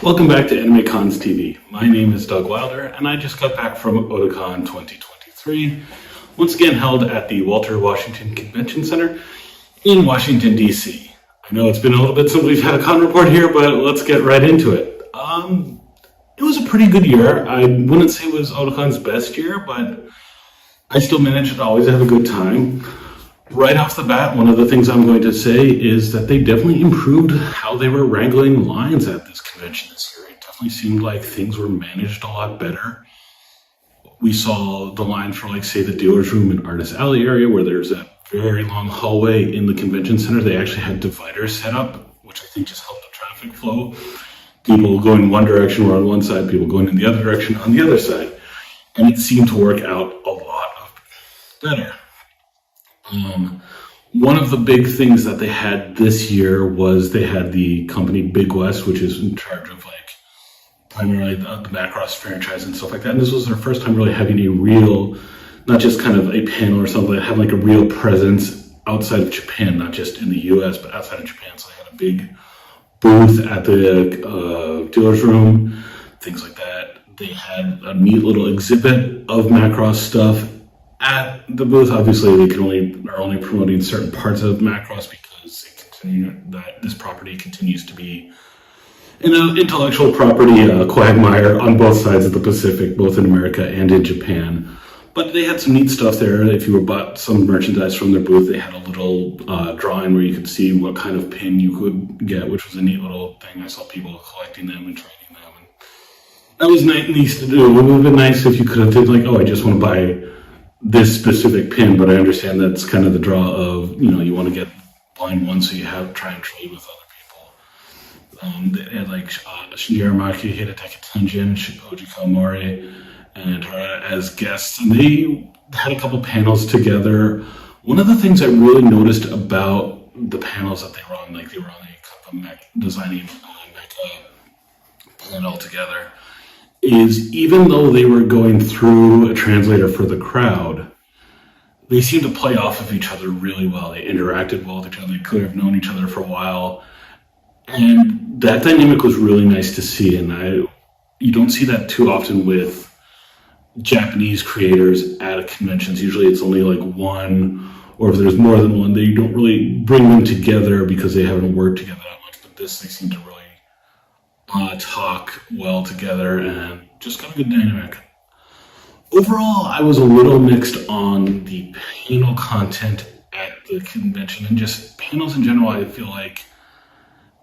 Welcome back to AnimeCons TV. My name is Doug Wilder, and I just got back from Otakon 2023, once again held at the Walter Washington Convention Center in Washington, D.C. I know it's been a little bit since we've had a con report here, but let's get right into it. It was a pretty good year. I wouldn't say it was Otakon's best year, but I still managed to always have a good time. Right off the bat, one of the things I'm going to say is that they definitely improved how they were wrangling lines at this convention this year. It definitely seemed like things were managed a lot better. We saw the line for, like, say, the dealer's room and Artist Alley area, where there's a very long hallway in the convention center. They actually had dividers set up, which I think just helped the traffic flow. People going one direction were on one side, people going in the other direction on the other side. And it seemed to work out a lot better. One of the big things that they had this year was they had the company Big West, which is in charge of, like, primarily the Macross franchise and stuff like that. And this was their first time really having a real, not just kind of a panel or something, they had like a real presence outside of Japan, not just in the US, but outside of Japan. So they had a big booth at the dealer's room, things like that. They had a neat little exhibit of Macross stuff at the booth. Obviously, they are only promoting certain parts of Macross because this property continues to be an intellectual property quagmire on both sides of the Pacific, both in America and in Japan. But they had some neat stuff there. If you bought some merchandise from their booth, they had a little drawing where you could see what kind of pin you could get, which was a neat little thing. I saw people collecting them and trading them. And that was nice to do. It would have been nice if you could have been like, oh, I just want to buy this specific pin, but I understand that's kind of the draw of, you want to get blind one, so you try and trade with other people. They had like Shigeru Maki, Hidetaka Tenjin, Oji Kawamori, and her as guests, and they had a couple panels together. One of the things I really noticed about the panels that they were on, like they were on a kind of designing mecha panel together, is even though they were going through a translator for the crowd, they seemed to play off of each other really well. They interacted well with each other. They could have known each other for a while. And that dynamic was really nice to see. And you don't see that too often with Japanese creators at conventions. Usually it's only like one, or if there's more than one, they don't really bring them together because they haven't worked together that much. But this, they seem to really talk well together and just got a good dynamic. Overall, I was a little mixed on the panel content at the convention, and just panels in general, I feel like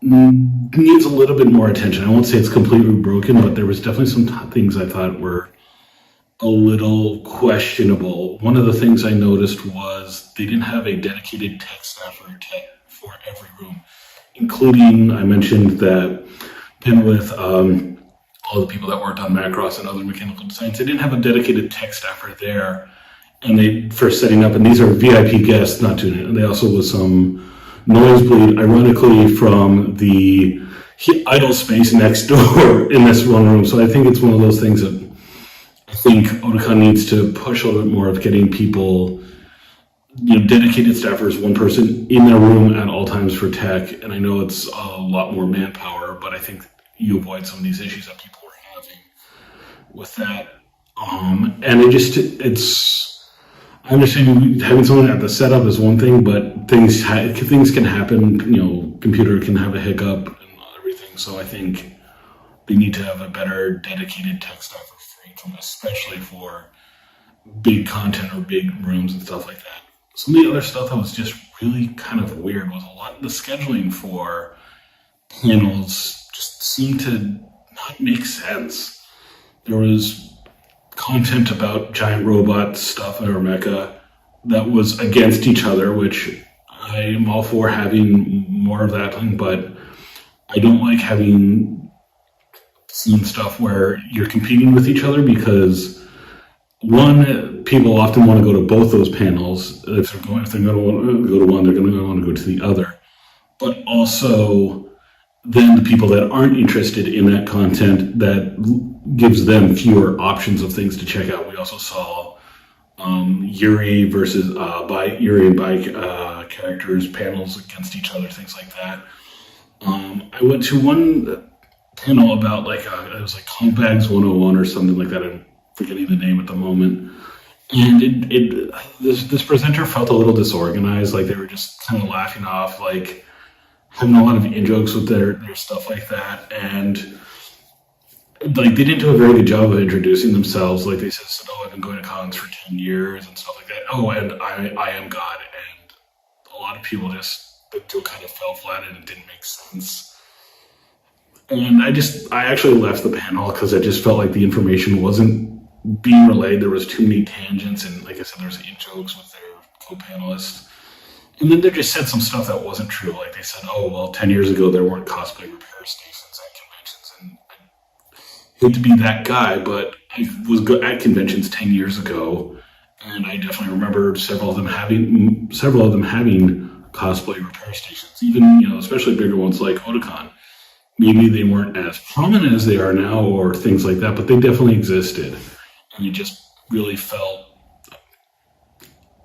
needs a little bit more attention. I won't say it's completely broken, but there was definitely some things I thought were a little questionable. One of the things I noticed was they didn't have a dedicated tech staffer for every room, including, I mentioned that panel with all the people that worked on Macross and other mechanical designs. They didn't have a dedicated tech staffer there, and for setting up, and these are VIP guests, not doing it. And they also was some nosebleed, ironically, from the idle space next door in this one room. So I think it's one of those things that I think Otakon needs to push a little bit more of getting people, dedicated staffers, one person in their room at all times for tech. And I know it's a lot more manpower, but I think you avoid some of these issues that people were having with that. And I understand having someone at the setup is one thing, but things can happen. Computer can have a hiccup and everything. So I think they need to have a better dedicated tech staffer for each one, especially for big content or big rooms and stuff like that. Some of the other stuff that was just really kind of weird was a lot of the scheduling for panels just seemed to not make sense. There was content about giant robot stuff or mecha that was against each other, which I am all for having more of that, but I don't like having seen stuff where you're competing with each other, because one, people often want to go to both those panels. If they're going to go to one, they're going to want to go to the other. But also, then the people that aren't interested in that content, that gives them fewer options of things to check out. We also saw Yuri versus Yuri and Bike characters panels against each other, things like that. I went to one panel about like it was like Humpbags 101 or something like that. I'm forgetting the name at the moment. And this presenter felt a little disorganized, like they were just kind of laughing off, like having a lot of in jokes with their stuff like that, and like they didn't do a very good job of introducing themselves. Like they said, "Oh, I've been going to cons for 10 years and stuff like that." Oh, and I am God, and a lot of people just the joke kind of fell flat and it didn't make sense. And I actually left the panel because I just felt like the information wasn't being relayed. There was too many tangents, and like I said, there was in jokes with their co-panelists. And then they just said some stuff that wasn't true. Like they said, "Oh, well, 10 years ago there weren't cosplay repair stations at conventions." And I hate to be that guy, but I was at conventions 10 years ago, and I definitely remember several of them having cosplay repair stations. Even especially bigger ones like Otakon. Maybe they weren't as prominent as they are now, or things like that, but they definitely existed, and it just really felt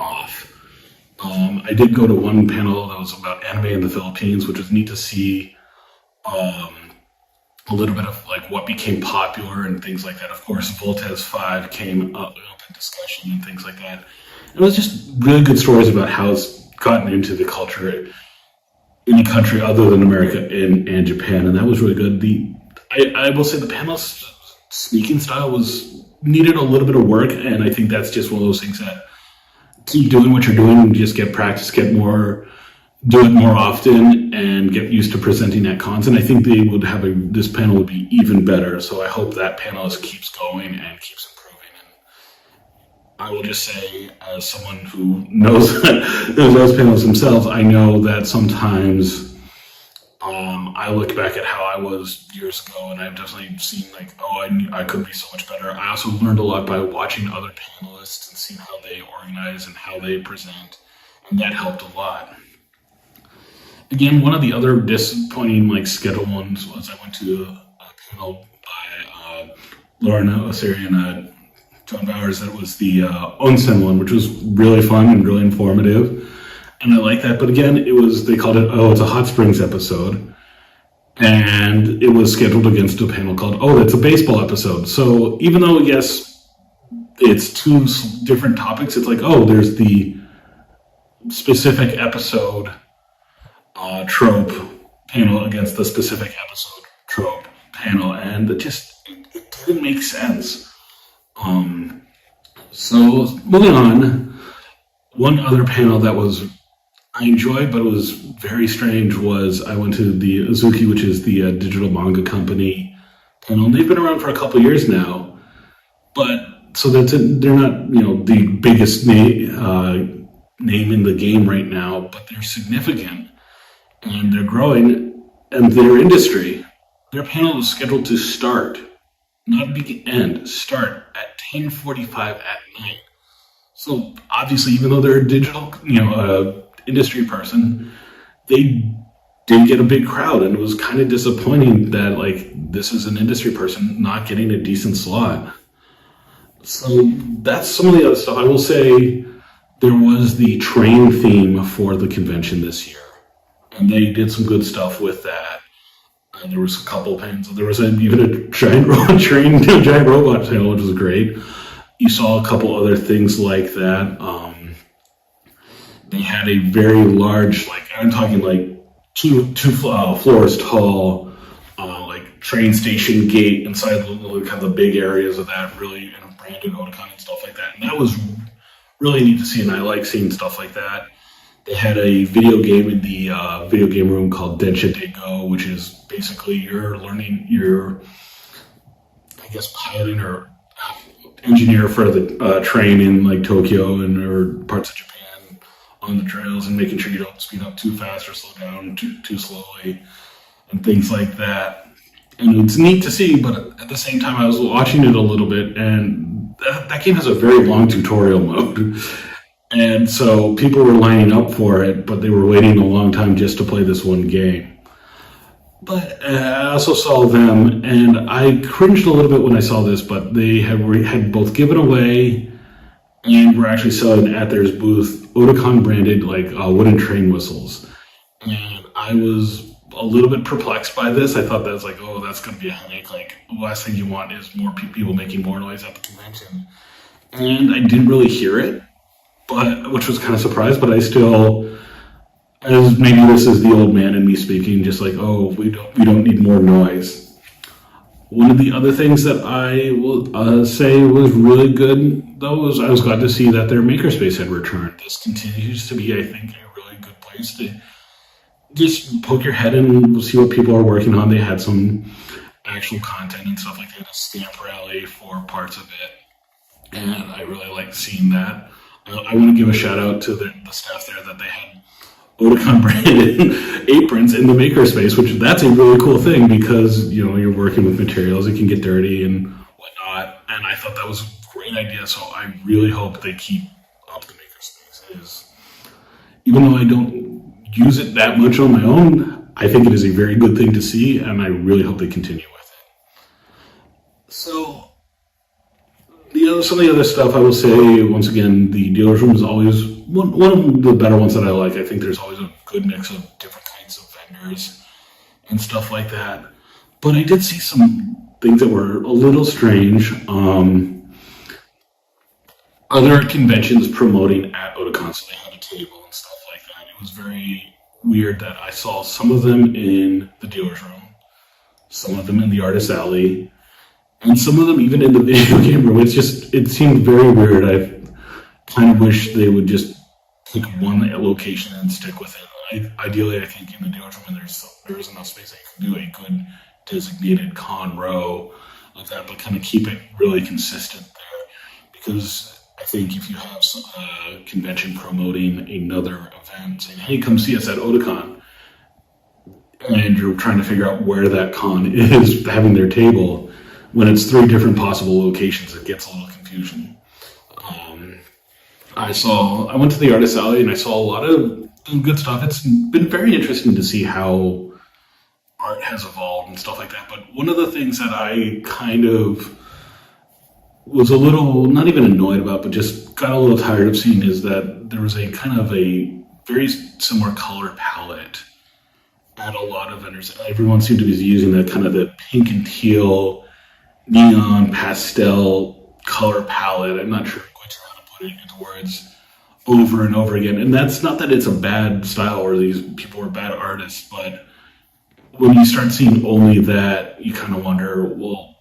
off. I did go to one panel that was about anime in the Philippines, which was neat to see a little bit of like what became popular and things like that. Of course, Voltes 5 came up in discussion and things like that. It was just really good stories about how it's gotten into the culture in a country other than America and Japan, and that was really good. I will say the panel's speaking style needed a little bit of work, and I think that's just one of those things that keep doing what you're doing, just get practice, do it more often, and get used to presenting at cons. And I think they would this panel would be even better. So I hope that panelist keeps going and keeps improving. And I will just say, as someone who knows those panels themselves, I know that sometimes I look back at how I was years ago, and I've definitely seen like, oh, I could be so much better. I also learned a lot by watching other panelists and seeing how they organize and how they present, and that helped a lot. Again, one of the other disappointing like schedule ones was I went to a panel by Lauren Osiri and John Bowers. That was the Onsen one, which was really fun and really informative. And I like that. But again, they called it, it's a hot springs episode. And it was scheduled against a panel called, that's a baseball episode. So even though, yes, it's two different topics, it's like, there's the specific episode trope panel against the specific episode trope panel. And it didn't make sense. So moving on, one other panel that I enjoyed, but it was very strange, was I went to the Azuki, which is the digital manga company panel. And they've been around for a couple of years now, but so they're not the biggest name in the game right now, but they're significant and they're growing, and their industry. Their panel is scheduled to start, not start at 10:45 at night. So obviously, even though they're a digital, industry person, they did get a big crowd, and it was kind of disappointing that like this is an industry person not getting a decent slot. So that's some of the other stuff. I will say there was the train theme for the convention this year, and they did some good stuff with that. And there was a couple of panels. There was even a giant robot panel, which was great. You saw a couple other things like that. They had a very large, I'm talking like two floors tall, like train station gate inside the big areas of that, really, and branded Otakon and stuff like that. And that was really neat to see, and I like seeing stuff like that. They had a video game in the video game room called Densha Go, which is basically you're piloting or engineer for the train in like Tokyo or parts of Japan on the trails, and making sure you don't speed up too fast or slow down too slowly and things like that. And it's neat to see, but at the same time I was watching it a little bit, and that game has a very long tutorial mode. And so people were lining up for it, but they were waiting a long time just to play this one game. But I also saw them, and I cringed a little bit when I saw this, but they had both given away and were actually selling at their booth Otakon branded wooden train whistles. And I was a a little bit perplexed by this. I thought that was like, oh, that's going to be a headache. Like, the last thing you want is more people making more noise at the convention. And I didn't really hear it, which was kind of surprised, but I still, as maybe this is the old man in me speaking, just like, oh, we don't need more noise. One of the other things that I will say was really good, though, was I was glad to see that their makerspace had returned. This continues to be, I think, a really good place to just poke your head in and see what people are working on. They had some actual content and stuff, like they had a stamp rally for parts of it, and I really liked seeing that. I want to give a shout out to the staff there that they had Otakon branded aprons in the makerspace, which that's a really cool thing because, you know, you're working with materials, it can get dirty and whatnot. And I thought that was a great idea. So I really hope they keep up the makerspace. Even though I don't use it that much on my own, I think it is a very good thing to see, and I really hope they continue with it. So some of the other stuff I will say, once again, the dealer's room is always one of the better ones that I like. I think there's always a good mix of different kinds of vendors and stuff like that. But I did see some things that were a little strange. Other conventions promoting at Otakon, so they had a table and stuff like that. It was very weird that I saw some of them in the dealer's room, some of them in the artist alley, and some of them even in the video game room. It seemed very weird. I kind of wish they would just pick one location and stick with it. Ideally, I think in the dealer's room, there is enough space that you can do a good designated con row of that, but kind of keep it really consistent there. Because I think if you have a convention promoting another event, saying, hey, come see us at Otakon, and you're trying to figure out where that con is having their table, when it's 3 different possible locations, it gets a little confusion. I went to the artist alley and I saw a lot of good stuff. It's been very interesting to see how art has evolved and stuff like that. But one of the things that I kind of was a little, not even annoyed about, but just got a little tired of seeing is that there was a kind of a very similar color palette at a lot of vendors. Everyone seemed to be using that kind of the pink and teal, neon, pastel color palette. I'm not sure quite sure how to put it into words over and over again. And that's not that it's a bad style or these people are bad artists, but when you start seeing only that, you kind of wonder, well,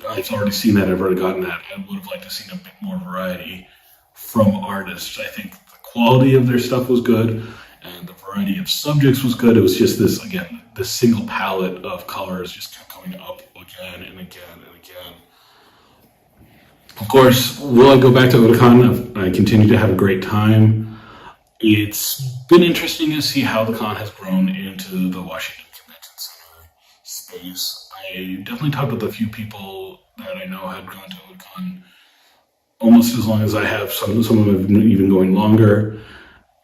I've already seen that, I've already gotten that. I would have liked to see a bit more variety from artists. I think the quality of their stuff was good and the variety of subjects was good. It was just this single palette of colors just kept coming up again and again and again. Of course, will I go back to Otakon? I continue to have a great time. It's been interesting to see how the con has grown into the Washington Convention Center space. I definitely talked with a few people that I know had gone to Otakon almost as long as I have. Some of them have been even going longer.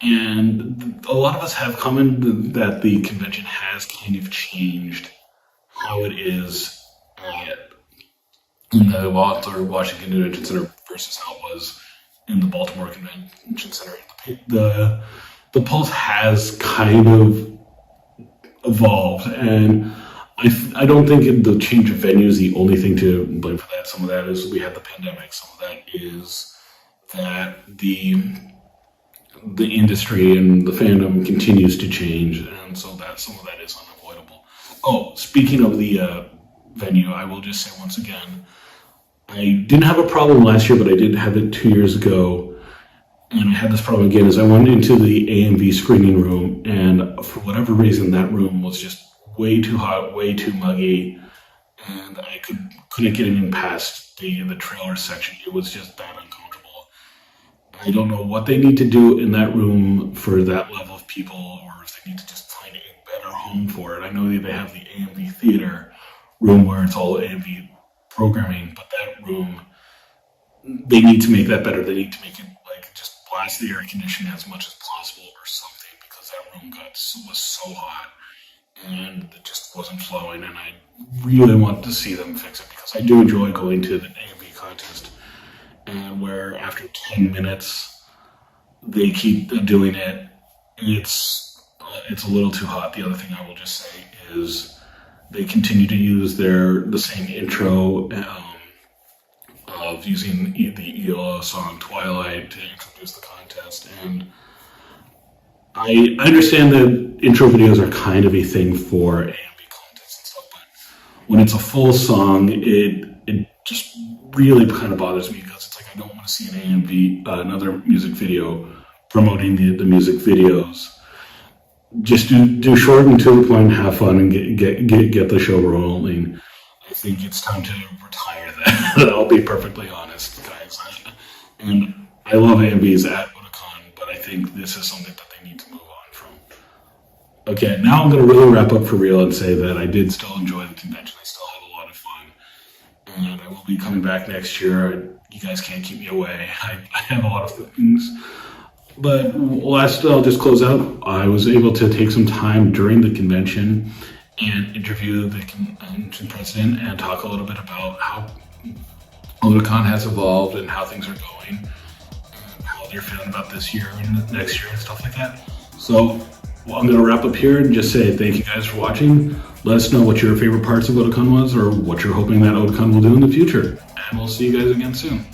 And a lot of us have commented that the convention has kind of changed how it is in the Washington Convention Center versus how it was in the Baltimore Convention Center. The pulse has kind of evolved, and I don't think the change of venue is the only thing to blame for that. Some of that is we had the pandemic. Some of that is that the industry and the fandom continues to change, and so that some of that is unavoidable. Oh, speaking of the venue, I will just say once again, I didn't have a problem last year, but I did have it 2 years ago, and I had this problem again as I went into the AMV screening room, and for whatever reason, that room was just way too hot, way too muggy, and I couldn't get anything past the trailer section. It was just that uncomfortable. I don't know what they need to do in that room for that level of people, or if they need to just find a better home for it. I know that they have the AMV theater room where it's all AMV programming, but that room, they need to make that better. They need to make it like just blast the air conditioning as much as possible or something, because that room was so hot and it just wasn't flowing, and I really want to see them fix it because I do enjoy going to the AMV contest, and where after 10 minutes they keep doing it, it's it's a little too hot. The other thing I will just say is they continue to use the same intro of using the ELO song Twilight to introduce the contest. And I understand that intro videos are kind of a thing for AMV contests and stuff, but when it's a full song, it just really kind of bothers me, because it's like I don't want to see an AMV, another music video promoting the music videos. Just do short and to the point, have fun, and get the show rolling. I think it's time to retire that. I'll be perfectly honest, guys. And I love AMVs at Otakon, but I think this is something that they need to move on from. Okay, now I'm going to really wrap up for real and say that I did still enjoy the convention. I still had a lot of fun. And I will be coming back next year. You guys can't keep me away. I have a lot of things. But last, I'll just close out. I was able to take some time during the convention and interview the convention president and talk a little bit about how Otakon has evolved and how things are going, and how they're feeling about this year and next year and stuff like that. So I'm going to wrap up here and just say thank you guys for watching. Let us know what your favorite parts of Otakon was, or what you're hoping that Otakon will do in the future. And we'll see you guys again soon.